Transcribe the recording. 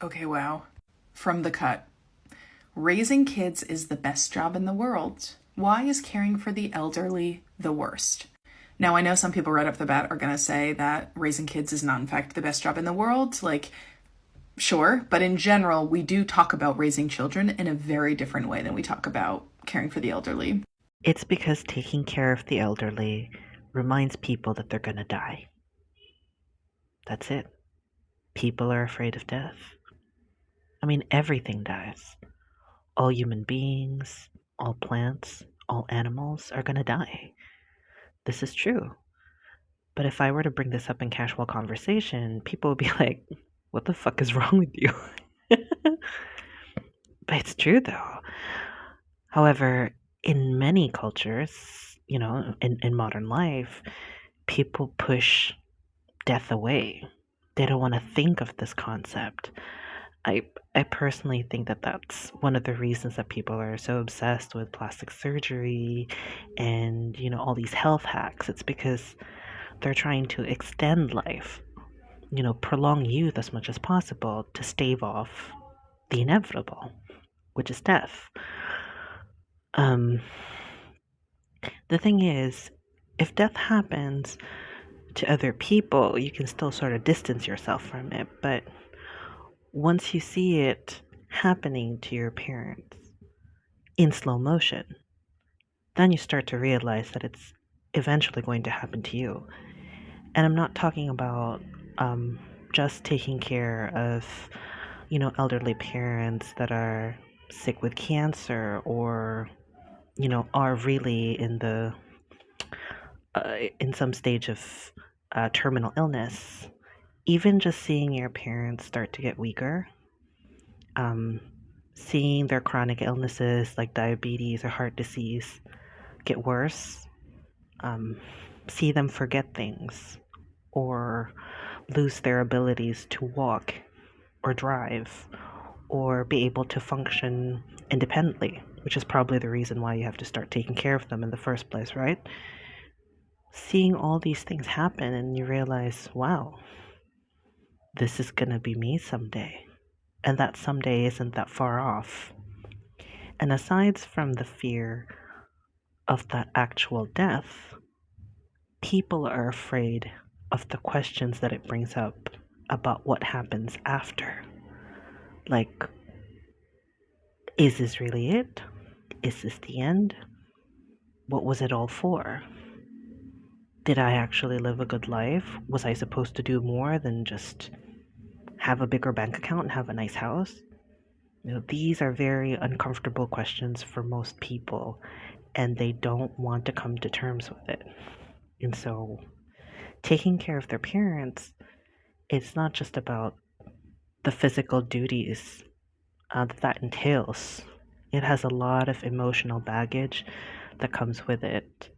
Okay, wow. From the cut. Raising kids is the best job in the world. Why is caring for the elderly the worst? Now, I know some people right off the bat are going to say that raising kids is not, in fact, the best job in the world. Like, sure, but in general, we do talk about raising children in a very different way than we talk about caring for the elderly. It's because taking care of the elderly reminds people that they're going to die. That's it. People are afraid of death. I mean, everything dies. All human beings, all plants, all animals are going to die. This is true. But if I were to bring this up in casual conversation, people would be like, what the fuck is wrong with you? But it's true though. However, in many cultures, in modern life, people push death away. They don't want to think of this concept. I I personally think that that's one of the reasons that people are so obsessed with plastic surgery and all these health hacks. It's because they're trying to extend life, prolong youth as much as possible to stave off the inevitable, which is death. Um, the thing is, if death happens to other people, you can still sort of distance yourself from it, but once you see it happening to your parents in slow motion, then you start to realize that it's eventually going to happen to you. And I'm not talking about um, just taking care of, elderly parents that are sick with cancer or, are really in some stage of terminal illness. Even just seeing your parents start to get weaker, um, seeing their chronic illnesses like diabetes or heart disease get worse, um, see them forget things or lose their abilities to walk or drive or be able to function independently, which is probably the reason why you have to start taking care of them in the first place, right? Seeing all these things happen and you realize, wow, this is going to be me someday. And that someday isn't that far off. And aside from the fear of that actual death, people are afraid of the questions that it brings up about what happens after. Like, is this really it? Is this the end? What was it all for? Did I actually live a good life? Was I supposed to do more than just have a bigger bank account and have a nice house? These are very uncomfortable questions for most people, and they don't want to come to terms with it. And so, taking care of their parents, it's not just about the physical duties that entails. It has a lot of emotional baggage that comes with it.